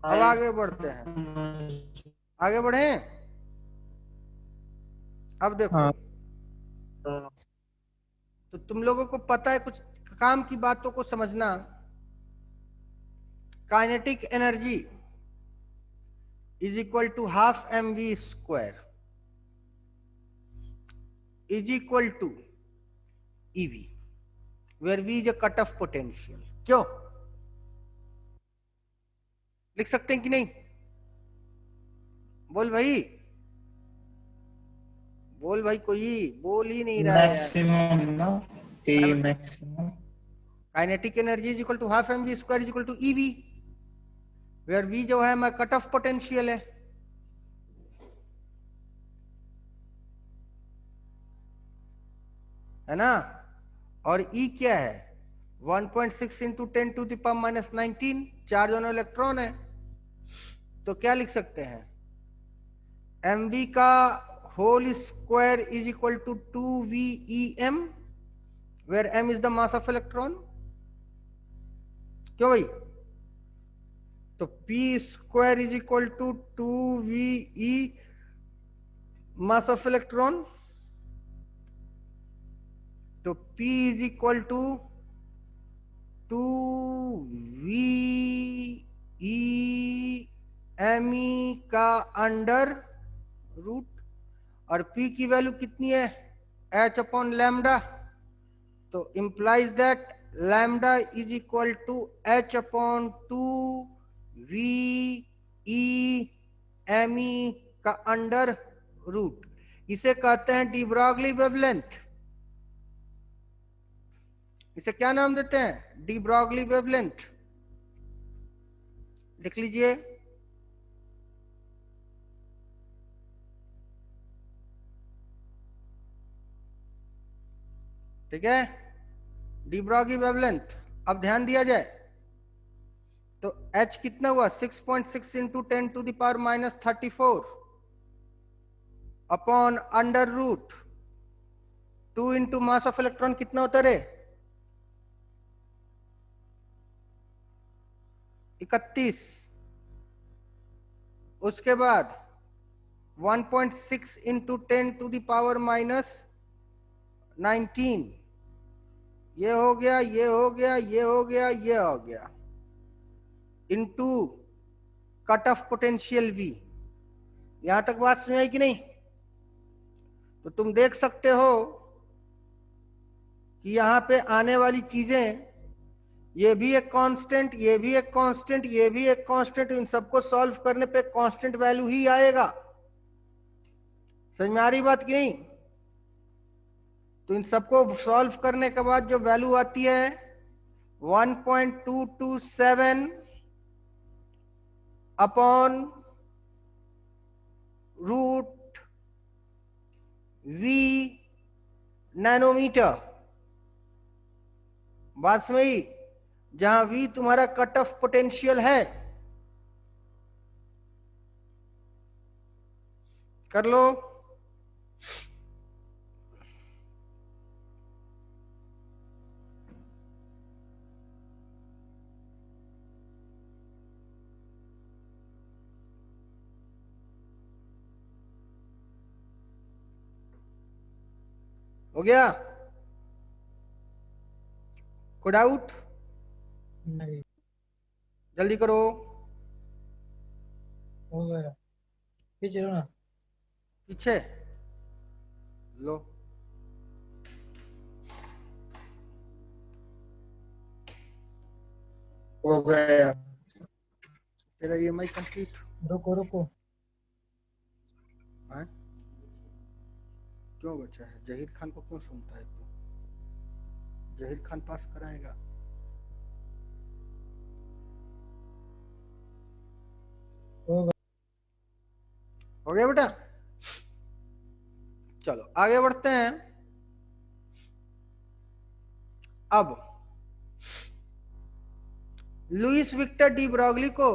अब आगे बढ़ते हैं, आगे बढ़े। अब देखो, हाँ। तो तुम लोगों को पता है कुछ काम की बातों को समझना। Kinetic energy is equal to half M V square is equal to EV, where V is a cut off potential. क्यों लिख सकते हैं कि नहीं? बोल भाई, बोल भाई, कोई बोल ही नहीं रहा है यार। मैक्सिमम ना, T maximum. Kinetic energy is equal to half M V square is equal to EV, where V जो है मैं कट ऑफ पोटेंशियल है ना। और ई क्या है? 1.6 इंटू 10⁻⁻19 चार्ज ऑन इलेक्ट्रॉन है। तो क्या लिख सकते हैं? एम वी का whole square is equal to 2 VEM, where M is the mass of electron. क्यों भाई? तो P square is equal to 2 VE mass of electron. तो P is equal to 2 VEME का अंडर रूट। और P की value कितनी है? H upon lambda. तो implies that lambda is equal to H upon 2 VEME का अंडर रूट। इसे कहते हैं डी ब्रॉगली वेवलेंथ। इसे क्या नाम देते हैं? De Broglie wavelength. लिख लीजिए। ठीक है, डी ब्रॉगली वेवलेंथ। अब ध्यान दिया जाए तो H कितना हुआ? 6.6 into 10⁻⁻34 upon under root 2 into mass of electron कितना होता रे? 31। उसके बाद 1.6 इंटू 10⁻⁻19, ये हो गया, ये हो गया, ये हो गया, ये हो गया, into cut off potential V। यहां तक बात समझ आई कि नहीं? तो तुम देख सकते हो कि यहां पे आने वाली चीजें, ये भी एक कांस्टेंट, ये भी एक कांस्टेंट, ये भी एक कांस्टेंट, इन सबको सॉल्व करने पे कांस्टेंट वैल्यू ही आएगा। समझ में आ रही बात कि नहीं? तो इन सबको सॉल्व करने के बाद जो वैल्यू आती है 1.227 अपॉन रूट V नैनोमीटर। बात समझी? जहां V तुम्हारा कट ऑफ पोटेंशियल है। कर लो। हो गया? कोई डाउट? नहीं। जल्दी करो। हो गया। फिर चलो ना। पीछे लो। हो गया। तेरा EMI कंप्लीट रुको रुको। है? क्यों बचा है? जहीर खान को क्यों सुनता है तू? जहीर खान पास कराएगा। हो गया। हो गया बेटा? चलो आगे बढ़ते हैं। अब लुइस विक्टर डी ब्रॉगली को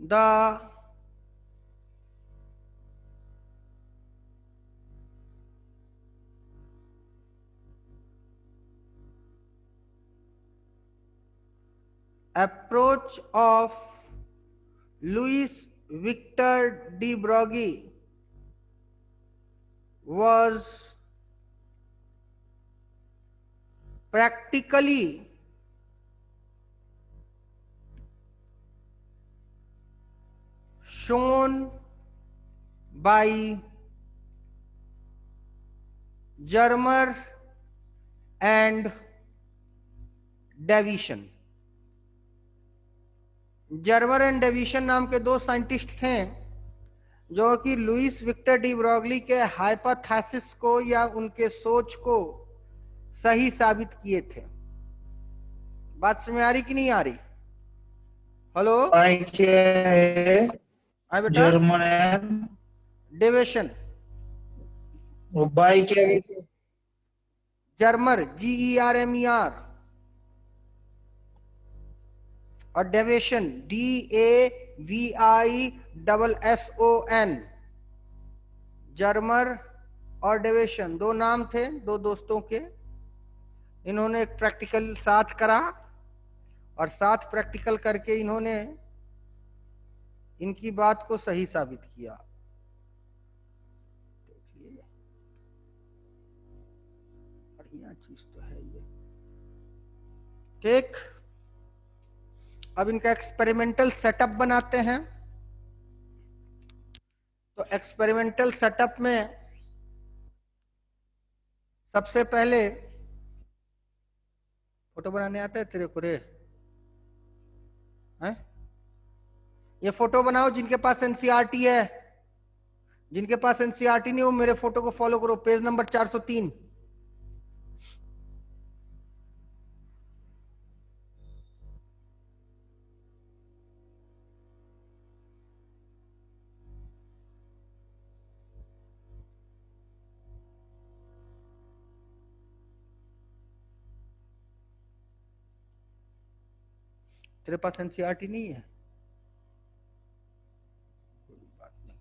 the approach of Louis Victor de Broglie was practically shown by Germer and deviation. Germer and deviation नाम के दो साइंटिस्ट थे जो कि लुइस विक्टर डी ब्रॉगली के हाइपोथेसिस को या उनके सोच को सही साबित किए थे। बात समझ आ रही कि नहीं आ रही? हेलो, बाई क्या है? हाँ बेटा। जर्मन एंड डेविशन, वो बाई क्या है? जर्मर GERMER और डेविशन DAVISSON। जर्मर और डेविशन दो नाम थे दो दोस्तों के। इन्होंने एक प्रैक्टिकल साथ करा और साथ प्रैक्टिकल करके इन्होंने इनकी बात को सही साबित किया। देखिए, बढ़िया चीज तो है ये। ठीक, अब इनका एक्सपेरिमेंटल सेटअप बनाते हैं। तो एक्सपेरिमेंटल सेटअप में सबसे पहले, फोटो बनाने आता है तेरे को रे? हैं? ये फोटो बनाओ जिनके पास एनसीईआरटी है। जिनके पास एनसीईआरटी नहीं हो मेरे फोटो को फॉलो करो, पेज नंबर 403। तेरे पास एनसीईआरटी नहीं है? कोई बात नहीं।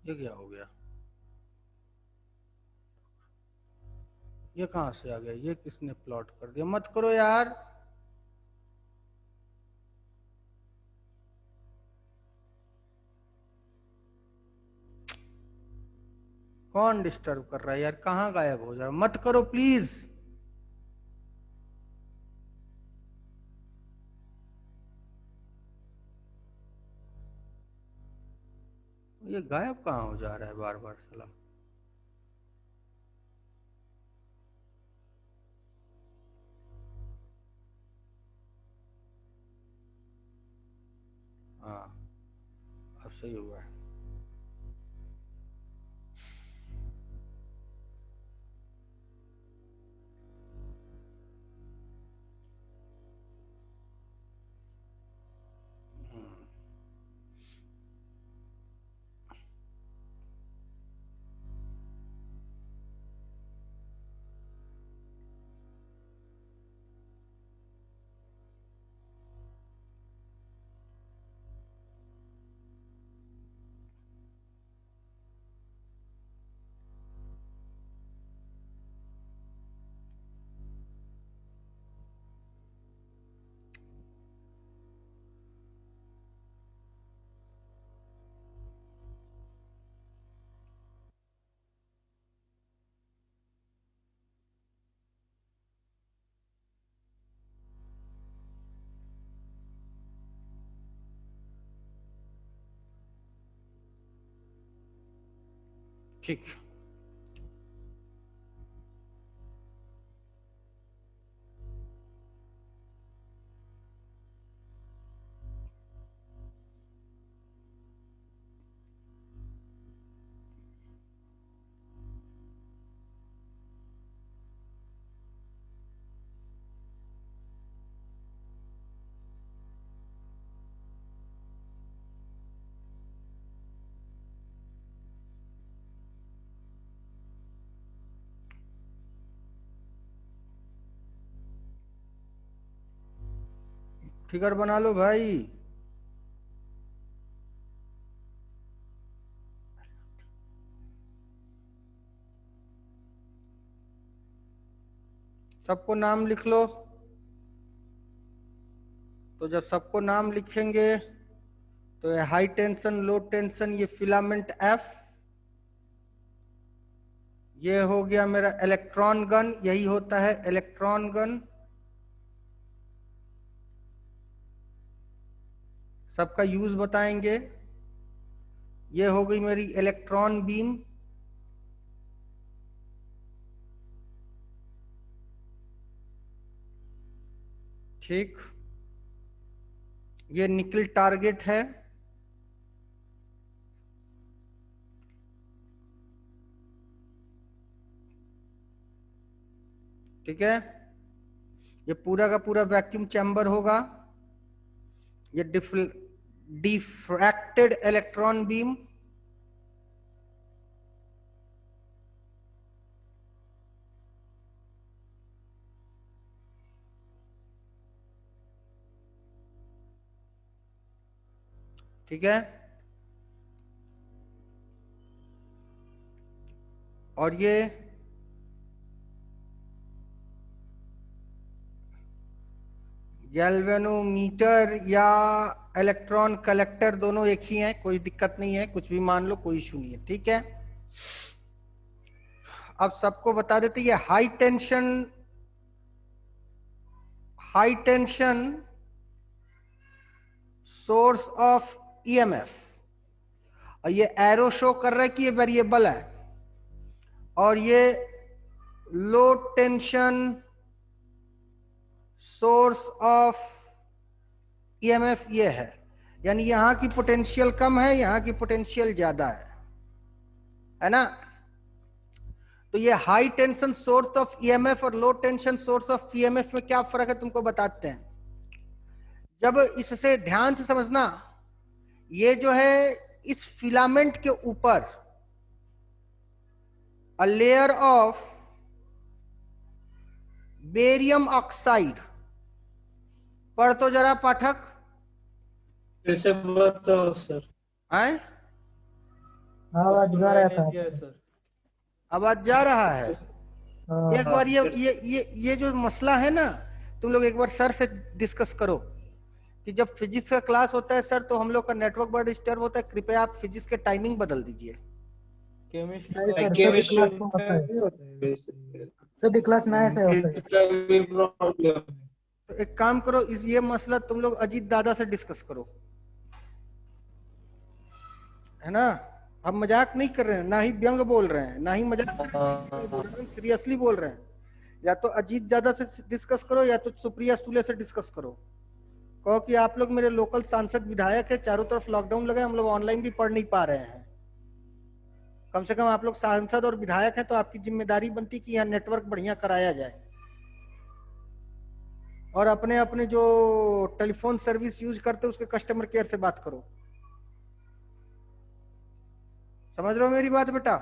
ये क्या हो गया? ये कहां से आ गया? ये किसने प्लॉट कर दिया? मत करो यार। कौन डिस्टर्ब कर रहा है यार? कहाँ गायब हो जाए? मत करो प्लीज। ये गायब कहाँ हो जा रहा है बार बार साला? हाँ, अब सही हुआ है। ठीक। फिगर बना लो भाई। सबको नाम लिख लो। तो जब सबको नाम लिखेंगे तो ये हाई टेंशन, लो टेंशन, ये फिलामेंट एफ, ये हो गया मेरा इलेक्ट्रॉन गन। यही होता है इलेक्ट्रॉन गन। सबका यूज बताएंगे। ये हो गई मेरी इलेक्ट्रॉन बीम। ठीक। ये निकल टारगेट है। ठीक है। ये पूरा का पूरा वैक्यूम चैम्बर होगा। ये डिफ्रैक्टेड इलेक्ट्रॉन बीम। ठीक है। और ये गैल्वेनोमीटर या इलेक्ट्रॉन कलेक्टर दोनों एक ही हैं, कोई दिक्कत नहीं है, कुछ भी मान लो, कोई इशू नहीं है। ठीक है। अब सबको बता देते ये high tension source of EMF, और ये एरो शो कर रहा है कि ये वेरिएबल है। और ये लो टेंशन सोर्स ऑफ ईएमएफ ये है, यानी यहां की पोटेंशियल कम है, यहां की पोटेंशियल ज्यादा है ना? तो ये high tension source of EMF और लो टेंशन सोर्स ऑफ ईएमएफ में क्या फर्क है तुमको बताते हैं। जब इससे ध्यान से समझना, ये जो है इस फिलामेंट के ऊपर a layer of barium oxide, पढ़ तो जरा पाठक। फिर से बताओ सर। आए आवाज गा रहा था। किया है सर। आवाज जा रहा है। हाँ, एक बार ये जो मसला है ना, तुम लोग एक बार सर से डिस्कस करो कि जब फिजिक्स का क्लास होता है सर तो हम लोग का नेटवर्क बड़ा डिस्टर्ब होता है, कृपया आप फिजिक्स के टाइमिंग बदल दीजिए। केमिस्ट्री नहीं सर, केमिस्ट्री सभी क्लास में होता है, में होता है वैसे। सभी क्लास में ऐसा होता है। नेट का भी प्रॉब्लम है। तो एक काम करो, ये मसला तुम लोग अजीत दादा से डिस्कस करो, है ना। हम मजाक नहीं कर रहे हैं, ना ही व्यंग बोल रहे हैं, ना ही मजाक कर रहे हैं, हम सीरियसली बोल रहे हैं। या तो अजीत दादा से डिस्कस करो या तो सुप्रिया सुले से डिस्कस करो। कहो कि आप लोग मेरे लोकल सांसद विधायक है, चारों तरफ लॉकडाउन लगा है, हम लोग ऑनलाइन भी पढ़ नहीं पा रहे हैं। कम से कम आप लोग सांसद और विधायक हैं तो आपकी जिम्मेदारी बनती कि यहाँ नेटवर्क बढ़िया कराया जाए। और अपने अपने जो टेलीफोन सर्विस यूज करते उसके कस्टमर केयर से बात करो। समझ रहे हो मेरी बात बेटा?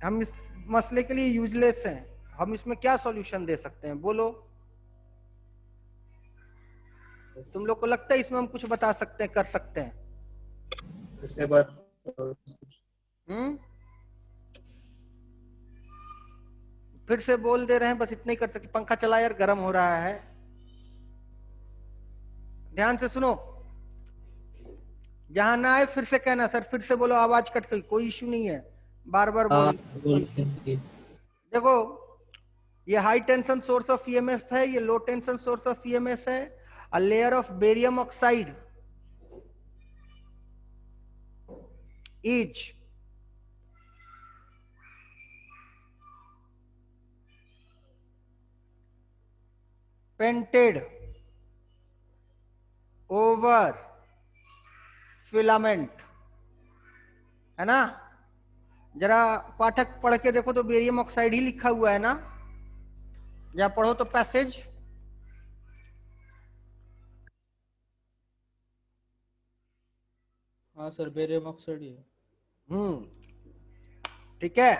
हम इस मसले के लिए यूजलेस हैं, हम इसमें क्या सॉल्यूशन दे सकते हैं बोलो? तुम लोग को लगता है इसमें हम कुछ बता सकते हैं, कर सकते हैं? इससे बात फिर से बोल दे रहे हैं, बस इतना ही कर सकते। पंखा चला यार, गर्म हो रहा है। ध्यान से सुनो, जहां ना आए फिर से कहना सर, फिर से बोलो, आवाज कट गई, कोई इश्यू नहीं है, बार बार बोलो। देखो, ये high tension source of EMS है, ये लो टेंशन सोर्स ऑफ ईएमएस है। A layer of barium oxide is painted over filament, है ना। जरा पाठक पढ़ के देखो तो बेरियम ऑक्साइड ही लिखा हुआ है ना, या पढ़ो तो पैसेज। हाँ सर, बेरियम ऑक्साइड ही है। ठीक है।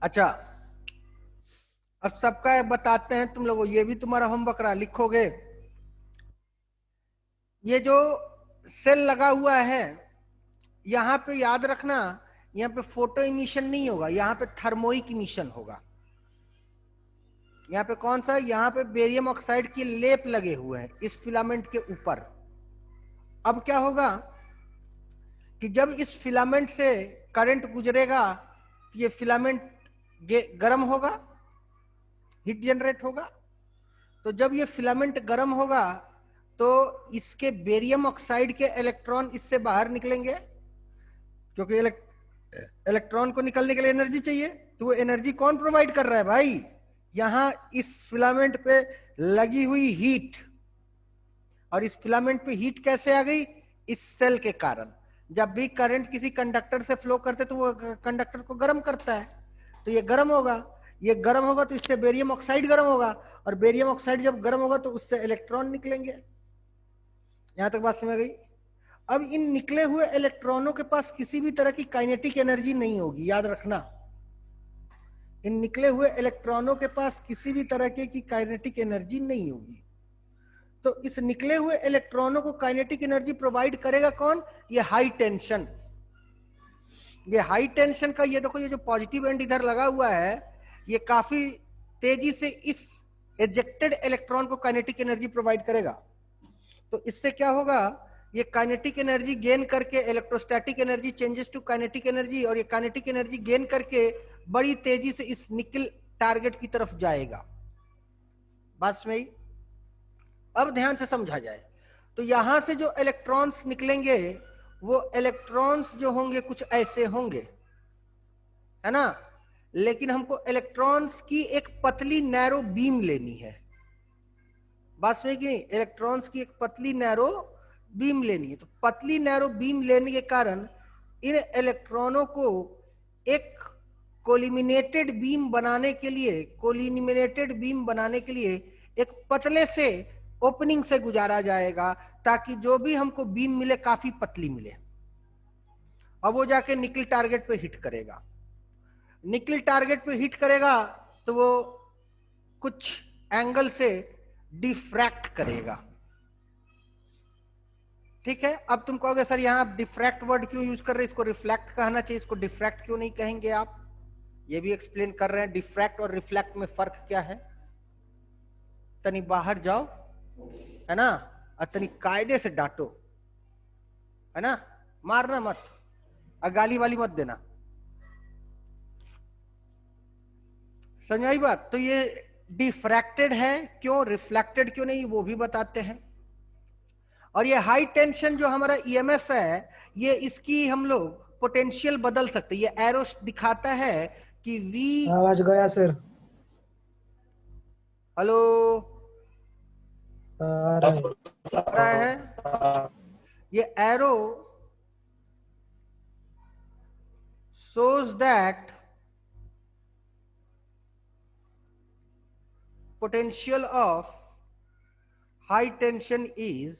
अच्छा, अब सबका बताते हैं तुम लोगों, ये भी तुम्हारा होमवर्क रहा, लिखोगे। ये जो सेल लगा हुआ है, यहां पे याद रखना, यहां पे फोटो इमिशन नहीं होगा, यहां पे थर्मोइक इमिशन होगा। यहां पे कौन सा? यहां पे बेरियम ऑक्साइड की लेप लगे हुए हैं इस फिलामेंट के ऊपर। अब क्या होगा कि जब इस फिलामेंट से करंट गुजरेगा तो ये फिलामेंट गर्म होगा, हीट जनरेट होगा। तो जब ये फिलामेंट गर्म होगा तो इसके बेरियम ऑक्साइड के इलेक्ट्रॉन इससे बाहर निकलेंगे, क्योंकि इलेक्ट्रॉन को निकलने के लिए एनर्जी चाहिए। तो वो एनर्जी कौन प्रोवाइड कर रहा है भाई? यहां इस फिलामेंट पे लगी हुई हीट। और इस फिलामेंट पे हीट कैसे आ गई? इस सेल के कारण। जब भी करंट किसी कंडक्टर से फ्लो करते तो वो कंडक्टर को गर्म करता है, तो ये गर्म होगा। ये गर्म होगा तो इससे बेरियम ऑक्साइड गर्म होगा, और बेरियम ऑक्साइड जब गर्म होगा तो उससे इलेक्ट्रॉन निकलेंगे। यहां तक बात समझ गई? अब इन निकले हुए इलेक्ट्रॉनों के पास किसी भी तरह की काइनेटिक एनर्जी नहीं होगी, याद रखना। इन निकले हुए इलेक्ट्रॉनों के पास किसी भी तरह की काइनेटिक एनर्जी नहीं होगी। तो इस निकले हुए इलेक्ट्रॉनों को काइनेटिक एनर्जी प्रोवाइड करेगा कौन? ये हाई टेंशन। ये हाई टेंशन का, ये देखो, ये जो पॉजिटिव एंड इधर लगा हुआ है, ये काफी तेजी से इस एजेक्टेड इलेक्ट्रॉन को काइनेटिक एनर्जी प्रोवाइड करेगा। तो इससे क्या होगा? ये काइनेटिक एनर्जी गेन करके electrostatic energy changes to kinetic energy, और ये काइनेटिक एनर्जी गेन करके बड़ी तेजी से इस निकल टारगेट की तरफ जाएगा। बस में ही अब ध्यान से समझा जाए तो यहां से जो इलेक्ट्रॉन्स निकलेंगे वो इलेक्ट्रॉन्स जो होंगे कुछ ऐसे होंगे, है ना। लेकिन हमको इलेक्ट्रॉन्स की एक पतली नैरो बीम लेनी है। बात समझ गई? इलेक्ट्रॉन्स की एक पतली नैरो बीम लेनी है। तो पतली नैरो बीम लेने के कारण इन इलेक्ट्रॉनों को एक कोलिमिनेटेड बीम बनाने के लिए एक पतले से ओपनिंग से गुजारा जाएगा, ताकि जो भी हमको बीम मिले काफी पतली मिले। अब वो जाके निकल टारगेट पे हिट करेगा। निकल टारगेट पे हिट करेगा तो वो कुछ एंगल से डिफ्रैक्ट करेगा। ठीक है, अब तुम कहोगे सर यहाँ आप डिफ्रैक्ट वर्ड क्यों यूज कर रहे हैं, इसको रिफ्लेक्ट कहना चाहिए, इसको डिफ्रैक्ट क्यों नहीं कहेंगे आप? ये भी एक्सप्लेन कर रहे हैं डिफ्रैक्ट और रिफ्लेक्ट में फर्क क्या है। तनी बाहर जाओ, है ना, और तनी कायदे से डांटो, है ना, मारना मत और गाली वाली मत देना, समझ आई बात? तो ये डिफ्रैक्टेड है क्यों, रिफ्लेक्टेड क्यों नहीं, वो भी बताते हैं। और ये हाई टेंशन जो हमारा ईएमएफ है, ये इसकी हम लोग पोटेंशियल बदल सकते हैं। ये एरो दिखाता है कि वी, आवाज गया सर। हेलो, आ रहा है। आ रहा है? ये arrow shows that potential of high tension is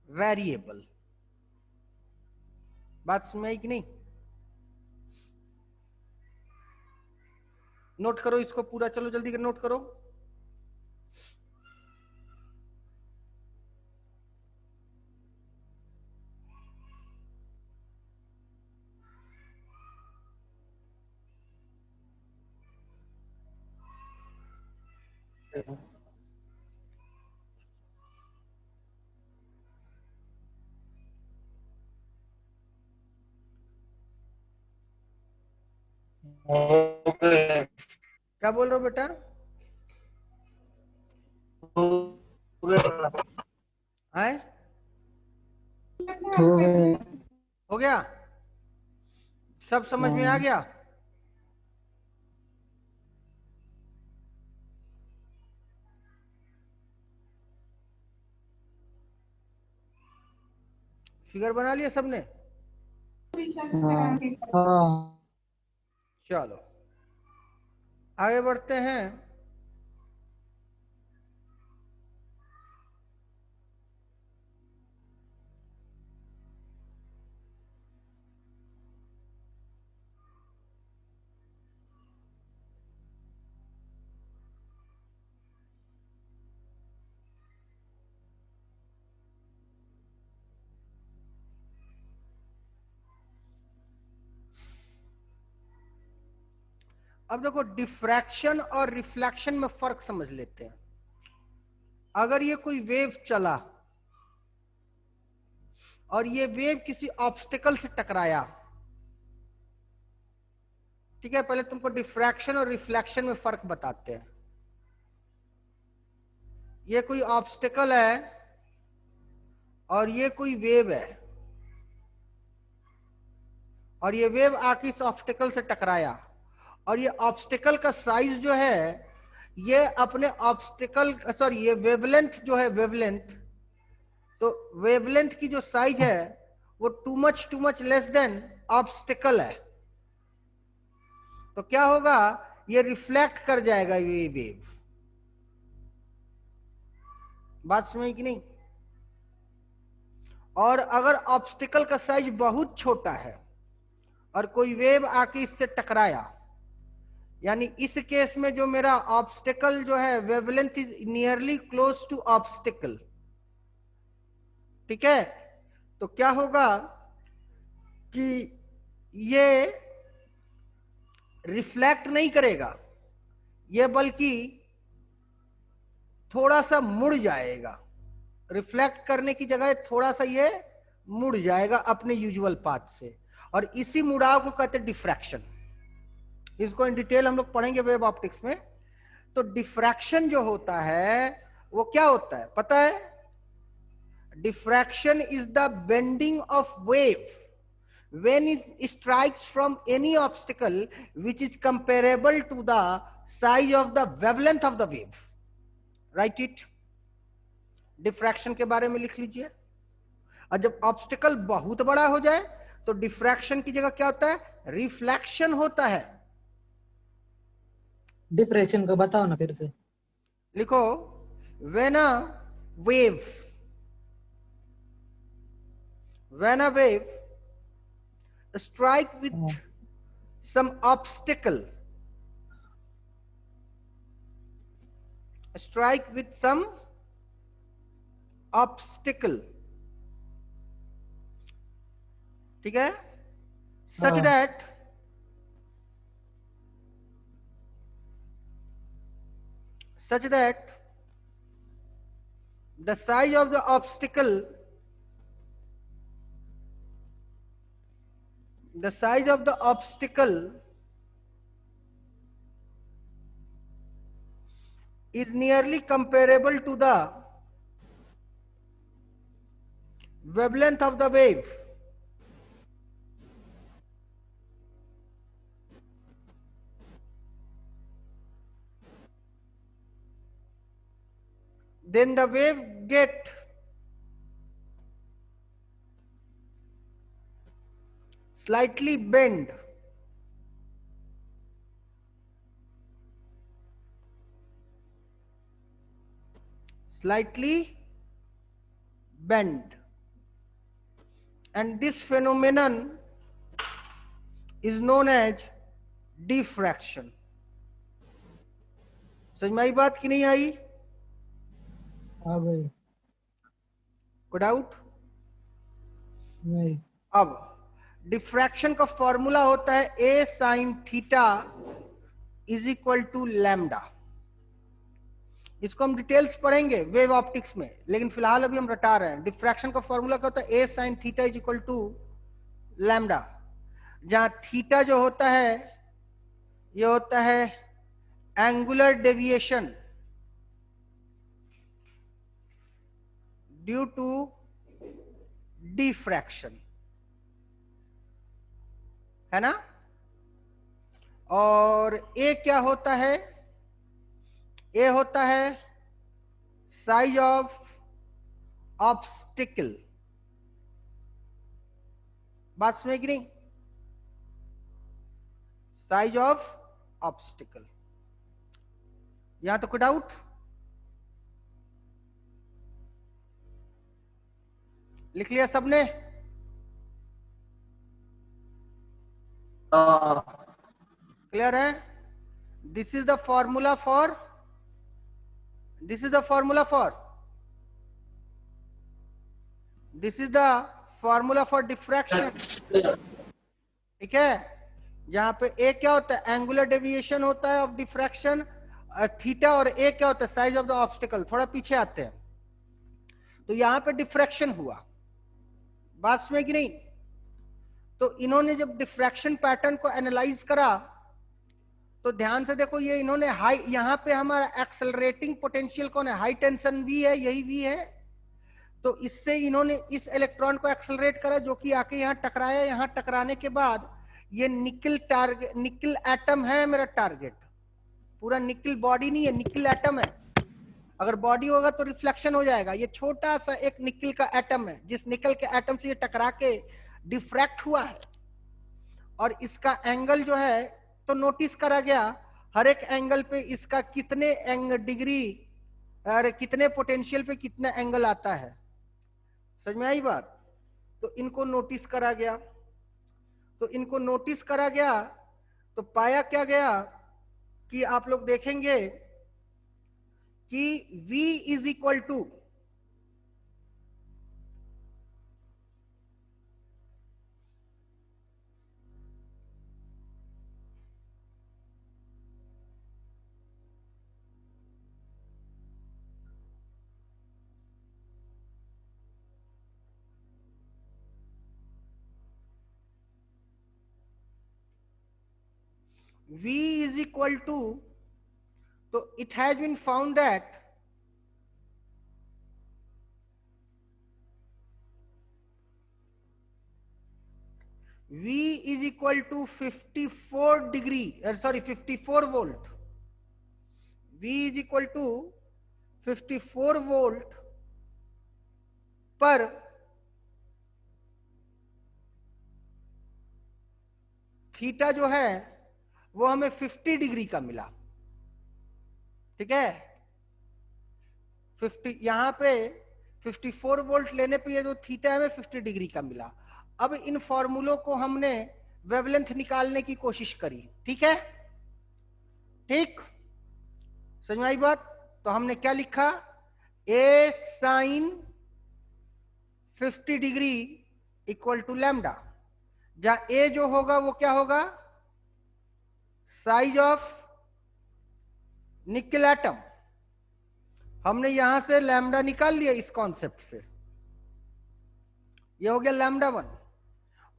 variable। बात समझ आई कि नहीं? नोट करो इसको पूरा, चलो जल्दी कर नोट करो। Okay. क्या बोल रहे हो बेटा? है हो गया, सब समझ में आ गया? फिगर बना लिया सबने? हाँ। चलो आगे बढ़ते हैं। अब देखो डिफ्रैक्शन और रिफ्लेक्शन में फर्क समझ लेते हैं। अगर ये कोई वेव चला और ये वेव किसी ऑब्स्टिकल से टकराया, ठीक है, पहले तुमको डिफ्रैक्शन और रिफ्लेक्शन में फर्क बताते हैं। ये कोई ऑब्स्टिकल है और ये कोई वेव है, और ये वेव आके इस ऑब्स्टिकल से टकराया, और ये ऑब्स्टिकल का साइज जो है, ये अपने ऑब्स्टिकल, सॉरी, ये वेवलेंथ जो है, वेवलेंथ, तो वेवलेंथ की जो साइज है वो too much less than obstacle है। तो क्या होगा, ये रिफ्लेक्ट कर जाएगा ये वेव। बात समझ कि नहीं? और अगर ऑब्स्टिकल का साइज बहुत छोटा है और कोई वेव आके इससे टकराया, यानी इस केस में जो मेरा ऑब्स्टिकल जो है, wavelength is nearly close to obstacle, ठीक है, तो क्या होगा कि ये रिफ्लेक्ट नहीं करेगा, ये बल्कि थोड़ा सा मुड़ जाएगा। रिफ्लेक्ट करने की जगह थोड़ा सा ये मुड़ जाएगा अपने यूजुअल पाथ से, और इसी मुड़ाव को कहते हैं डिफ्रैक्शन। इसको इन डिटेल हम लोग पढ़ेंगे वेव ऑप्टिक्स में। तो डिफ्रैक्शन जो होता है वो क्या होता है पता है? Diffraction is the bending of wave when it strikes from any obstacle which is comparable to the size of the wavelength of the wave. Write it. Diffraction के बारे में लिख लीजिए। और जब ऑब्स्टिकल बहुत बड़ा हो जाए तो डिफ्रैक्शन की जगह क्या होता है? रिफ्लेक्शन होता है। डिफ्रैक्शन का बताओ ना फिर से। लिखो, when a wave strike with some obstacle, ठीक है, such हाँ। that the size of the obstacle is nearly comparable to the wavelength of the wave. Then the wave get slightly bent and this phenomenon is known as diffraction. समझ में आई बात कि नहीं आई? आ गई। कोई डाउट? नहीं। अब डिफ्रैक्शन का फॉर्मूला होता है a sine theta is equal to lambda. इसको हम डिटेल्स पढ़ेंगे वेव ऑप्टिक्स में, लेकिन फिलहाल अभी हम रटा रहे हैं। डिफ्रैक्शन का फॉर्मूला क्या होता है? A sine theta is equal to lambda, जहां थीटा जो होता है ये होता है angular deviation due to diffraction, है ना। और ए क्या होता है? ए होता है साइज ऑफ ऑब्स्टिकल। बात समझ कि नहीं? Size of obstacle. यहां तो कोई डाउट? लिख लिया सबने? क्लियर है? This is the formula for this is the formula for diffraction. ठीक है, जहां पे ए क्या होता है? एंगुलर डेविएशन होता है ऑफ डिफ्रैक्शन थीटा, और ए क्या होता है? Size of the obstacle. थोड़ा पीछे आते हैं, तो यहां पे डिफ्रैक्शन हुआ। बात में कि नहीं? तो इन्होंने जब डिफ्रैक्शन पैटर्न को एनालाइज करा तो ध्यान से देखो, ये इन्होंने हाई, यहां पे हमारा एक्सेलरेटिंग पोटेंशियल कौन है? हाई टेंशन वी है, यही वी है। तो इससे इन्होंने इस इलेक्ट्रॉन को एक्सेलरेट करा, जो कि आके यहां टकराया। यहां टकराने के बाद ये निकल एटम है मेरा टारगेट। पूरा निकल बॉडी नहीं है, निकल एटम है। अगर बॉडी होगा तो रिफ्लेक्शन हो जाएगा। ये छोटा सा एक निकल का एटम है, जिस निकल के एटम से ये टकरा के डिफ्रैक्ट हुआ है। और इसका एंगल जो है तो नोटिस करा गया, हर एक एंगल पे इसका कितने डिग्री और कितने पोटेंशियल पे कितना एंगल आता है। समझ में आई बात? तो इनको नोटिस करा गया। तो पाया क्या गया कि आप लोग देखेंगे कि V is equal to V is equal to, so it has been found that V is equal to 54 volt. V is equal to 54 volt पर थीटा जो है वो हमें 50 डिग्री का मिला। ठीक है, 50 यहां पे 54 वोल्ट लेने पे ये जो थीटा है हमें 50 डिग्री का मिला। अब इन फॉर्मूलों को हमने वेवलेंथ निकालने की कोशिश करी। ठीक है, ठीक समझ में आई बात? तो हमने क्या लिखा? A sine 50 degree equal to lambda. जहां ए जो होगा वो क्या होगा, साइज ऑफ निकल एटम। हमने यहां से लैम्डा निकाल लिया इस कॉन्सेप्ट से, ये हो गया लैम्डा 1।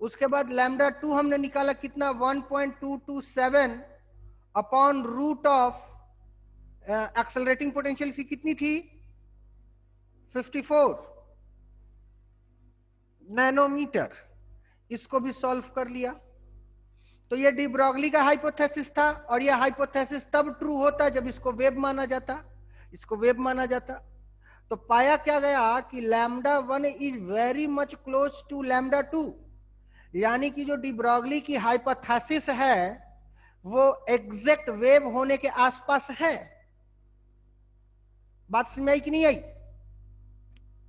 उसके बाद लैम्डा 2 हमने निकाला कितना, 1.227 upon root of accelerating potential की कितनी थी, 54 नैनोमीटर। इसको भी सॉल्व कर लिया। तो ये डी ब्रॉगली का हाइपोथेसिस था, और ये हाइपोथेसिस तब ट्रू होता जब इसको वेव माना जाता, इसको वेव माना जाता। तो पाया क्या गया कि lambda 1 is very much close to lambda 2, यानी कि जो डी ब्रॉगली की हाइपोथेसिस है वो एग्जैक्ट वेव होने के आसपास है। बात समझ में आई कि नहीं आई?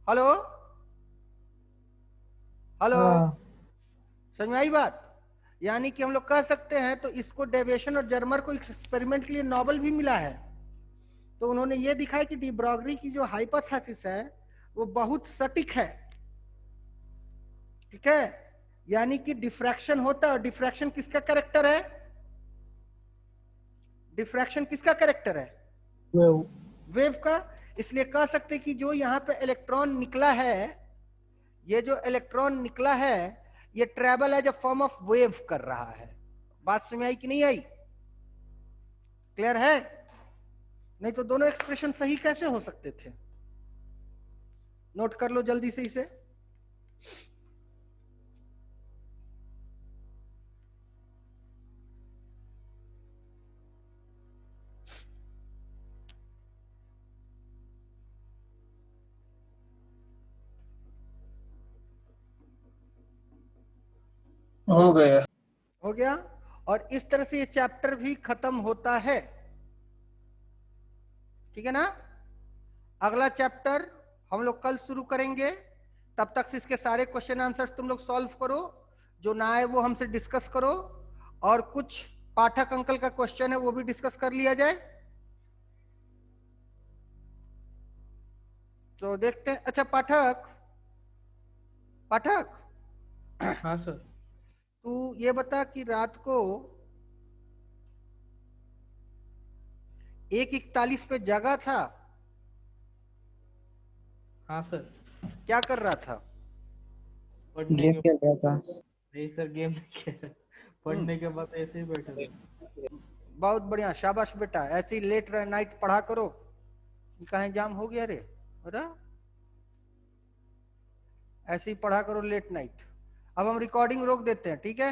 हेलो हेलो, हाँ समझ में आई बात? यानी कि हम लोग कह सकते हैं, तो इसको डेविएशन और जर्मर को एक्सपेरिमेंट के लिए नोबेल भी मिला है। तो उन्होंने ये दिखाया कि डी ब्रॉगली की जो हाइपोथेसिस है वो बहुत सटीक है, ठीक है। यानी कि डिफ्रैक्शन होता है, और डिफ्रैक्शन किसका कैरेक्टर है, डिफ्रैक्शन किसका कैरेक्टर है, वेव। वेव का। इसलिए कह सकते कि जो यहाँ पे इलेक्ट्रॉन निकला है, ये जो इलेक्ट्रॉन निकला है ये travel as a form of wave कर रहा है। बात समझ आई कि नहीं आई? क्लियर है? नहीं तो दोनों एक्सप्रेशन सही कैसे हो सकते थे? नोट कर लो जल्दी से इसे। हो गया। हो गया। और इस तरह से ये चैप्टर भी खत्म होता है, ठीक है ना। अगला चैप्टर हम लोग कल शुरू करेंगे। तब तक से इसके सारे क्वेश्चन आंसर्स तुम लोग सॉल्व करो, जो ना आए वो हमसे डिस्कस करो, और कुछ पाठक अंकल का क्वेश्चन है वो भी डिस्कस कर लिया जाए। तो देखते हैं। अच्छा पाठक, पाठक हाँ सर। तू ये बता कि रात को 1:41 पे जगा था, हाँ सर। क्या कर रहा था? पढ़ने गेम के खेल रहा था। नहीं सर, गेम नहीं खेला। पढ़ने के बाद ऐसे ही बैठे थे। बहुत बढ़िया, शाबाश बेटा। ऐसे ही लेट नाइट पढ़ा करो। कहीं जाम हो गया रे? अरे ऐसे ही पढ़ा करो लेट नाइट। अब हम रिकॉर्डिंग रोक देते हैं, ठीक है।